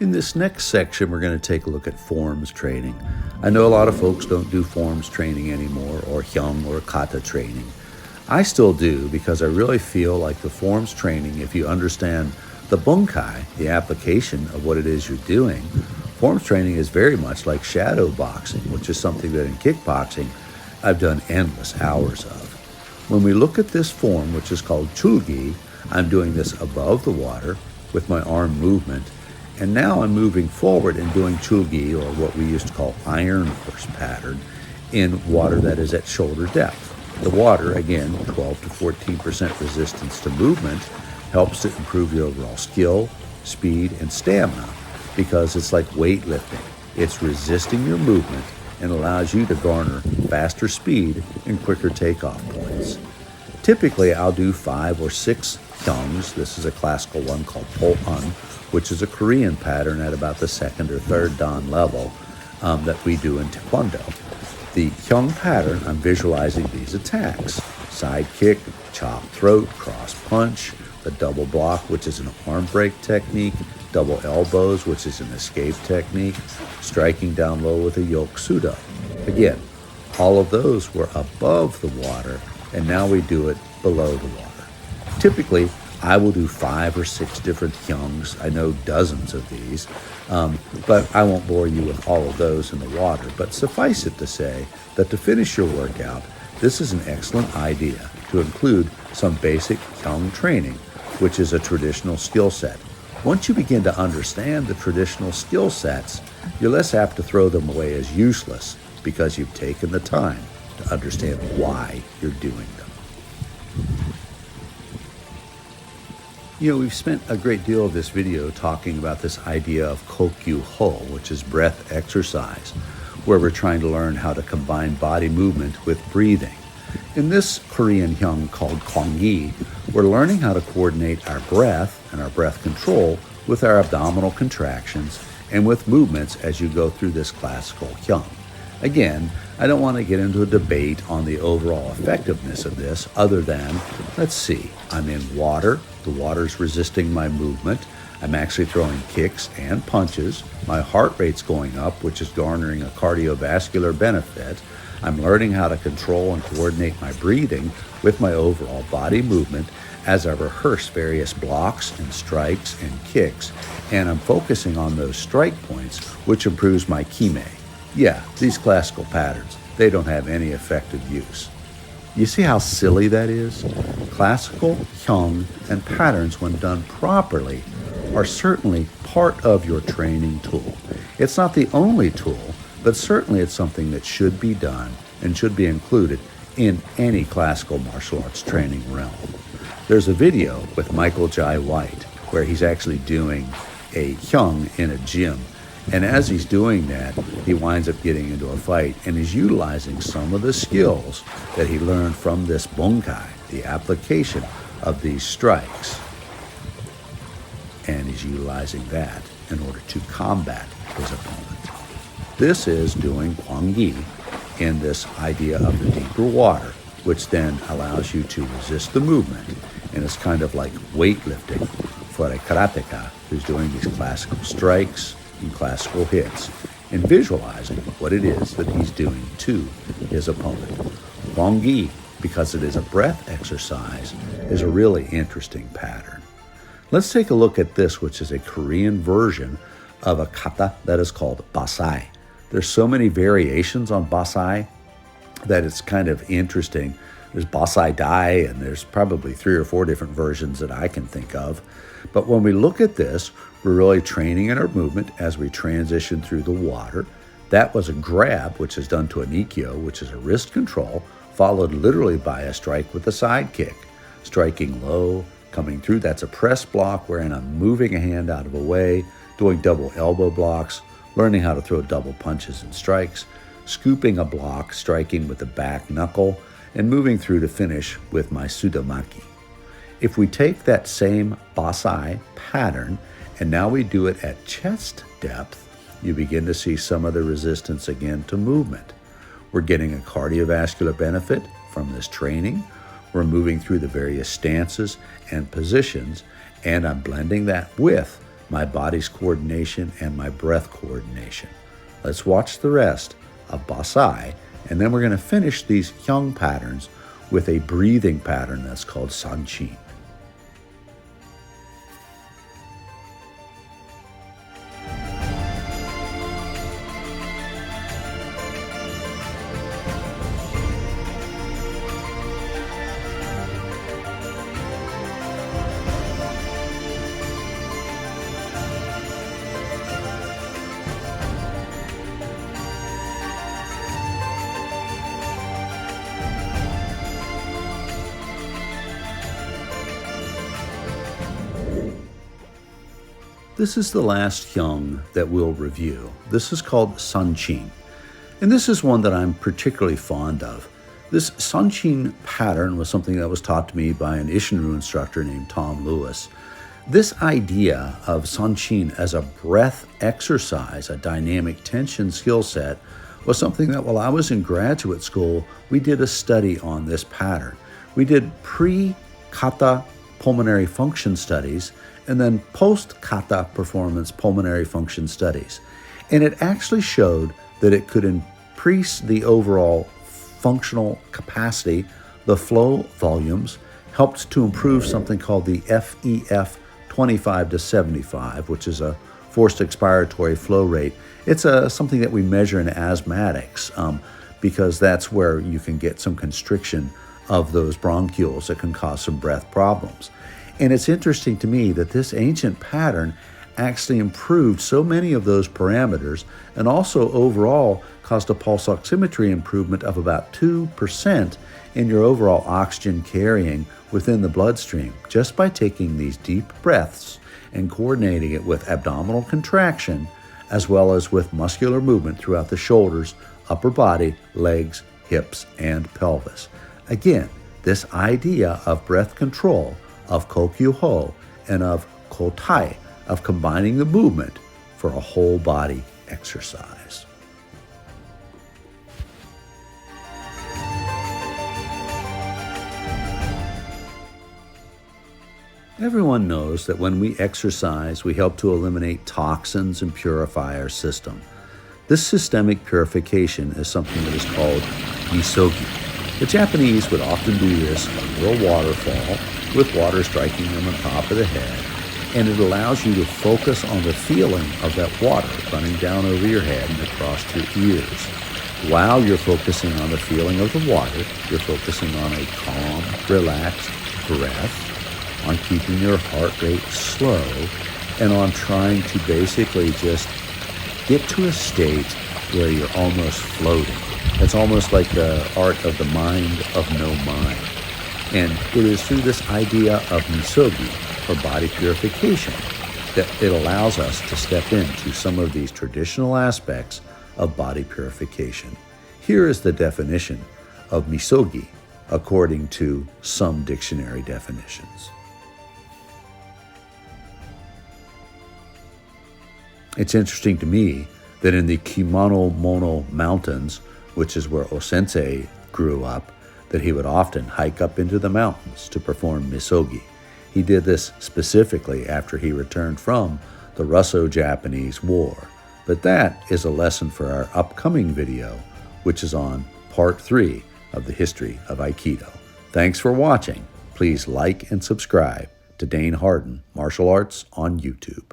In this next section, we're going to take a look at forms training. I know a lot of folks don't do forms training anymore, or hyung or kata training. I still do because I really feel like the forms training, if you understand the bunkai, the application of what it is you're doing, forms training is very much like shadow boxing, which is something that in kickboxing I've done endless hours of. When we look at this form, which is called chulgi, I'm doing this above the water with my arm movement, and now I'm moving forward and doing chulgi, or what we used to call iron horse pattern, in water that is at shoulder depth. The water, again, 12 to 14% resistance to movement, helps to improve your overall skill, speed, and stamina, because it's like weightlifting. It's resisting your movement and allows you to garner faster speed and quicker takeoff points. Typically, I'll do 5 or 6 HYUNGS. This is a classical one called Pol-un, which is a Korean pattern at about the 2nd or 3rd dan level that we do in Taekwondo. The hyung pattern, I'm visualizing these attacks: side kick, chop throat, cross punch, the double block, which is an arm break technique, double elbows, which is an escape technique, striking down low with a yoke sudo. Again, all of those were above the water, and now we do it below the water. Typically, I will do 5 or 6 different hyungs. I know dozens of these, but I won't bore you with all of those in the water. But suffice it to say that to finish your workout, this is an excellent idea to include some basic hyung training, which is a traditional skill set. Once you begin to understand the traditional skill sets, you're less apt to throw them away as useless because you've taken the time to understand why you're doing them. We've spent a great deal of this video talking about this idea of kokyu ho, which is breath exercise, where we're trying to learn how to combine body movement with breathing. In this Korean hyung called kwangi, we're learning how to coordinate our breath and our breath control with our abdominal contractions and with movements as you go through this classical hyung. Again, I don't want to get into a debate on the overall effectiveness of this other than, let's see, I'm in water, the water's resisting my movement, I'm actually throwing kicks and punches, my heart rate's going up, which is garnering a cardiovascular benefit, I'm learning how to control and coordinate my breathing with my overall body movement as I rehearse various blocks and strikes and kicks, and I'm focusing on those strike points, which improves my kime. Yeah, these classical patterns, they don't have any effective use. You see how silly that is? Classical, hyung, and patterns, when done properly, are certainly part of your training tool. It's not the only tool, but certainly it's something that should be done and should be included in any classical martial arts training realm. There's a video with Michael Jai White where he's actually doing a hyung in a gym. And as he's doing that, he winds up getting into a fight and he's utilizing some of the skills that he learned from this bunkai, the application of these strikes. And he's utilizing that in order to combat his opponent. This is doing kwangi in this idea of the deeper water, which then allows you to resist the movement. And it's kind of like weightlifting for a karateka who's doing these classical strikes and classical hits, and visualizing what it is that he's doing to his opponent. Kwangi, because it is a breath exercise, is a really interesting pattern. Let's take a look at this, which is a Korean version of a kata that is called basai. There's so many variations on basai that it's kind of interesting. There's basai dai, and there's probably 3 or 4 different versions that I can think of. But when we look at this, we're really training in our movement as we transition through the water. That was a grab, which is done to an ikkyo, which is a wrist control, followed literally by a strike with a side kick. Striking low, coming through, that's a press block wherein I'm moving a hand out of a way, doing double elbow blocks, learning how to throw double punches and strikes, scooping a block, striking with the back knuckle, and moving through to finish with my sudomaki. If we take that same basai pattern and now we do it at chest depth, you begin to see some of the resistance again to movement. We're getting a cardiovascular benefit from this training. We're moving through the various stances and positions, and I'm blending that with my body's coordination, and my breath coordination. Let's watch the rest of Basai, and then we're going to finish these Hyung patterns with a breathing pattern that's called Sanchin. This is the last Hyung that we'll review. This is called Sanchin, and this is one that I'm particularly fond of. This Sanchin pattern was something that was taught to me by an Ishinru instructor named Tom Lewis. This idea of Sanchin as a breath exercise, a dynamic tension skill set, was something that while I was in graduate school, we did a study on this pattern. We did pre-kata pulmonary function studies and then post-kata performance pulmonary function studies. And it actually showed that it could increase the overall functional capacity, the flow volumes, helped to improve something called the FEF 25 to 75, which is a forced expiratory flow rate. It's something that we measure in asthmatics because that's where you can get some constriction of those bronchioles that can cause some breath problems. And it's interesting to me that this ancient pattern actually improved so many of those parameters and also overall caused a pulse oximetry improvement of about 2% in your overall oxygen carrying within the bloodstream just by taking these deep breaths and coordinating it with abdominal contraction as well as with muscular movement throughout the shoulders, upper body, legs, hips, and pelvis. Again, this idea of breath control, of Kokyu-ho, and of Kotai, of combining the movement for a whole body exercise. Everyone knows that when we exercise, we help to eliminate toxins and purify our system. This systemic purification is something that is called misogi. The Japanese would often do this under a waterfall with water striking them on top of the head, and it allows you to focus on the feeling of that water running down over your head and across your ears. While you're focusing on the feeling of the water, you're focusing on a calm, relaxed breath, on keeping your heart rate slow, and on trying to basically just get to a state where you're almost floating. It's almost like the art of the mind of no mind. And it is through this idea of misogi, or body purification, that it allows us to step into some of these traditional aspects of body purification. Here is the definition of misogi according to some dictionary definitions. It's interesting to me that in the Kimono-mono Mountains, which is where O-sensei grew up, that he would often hike up into the mountains to perform misogi. He did this specifically after he returned from the Russo-Japanese War. But that is a lesson for our upcoming video, which is on part 3 of the history of Aikido. Thanks for watching. Please like and subscribe to Dane Harden Martial Arts on YouTube.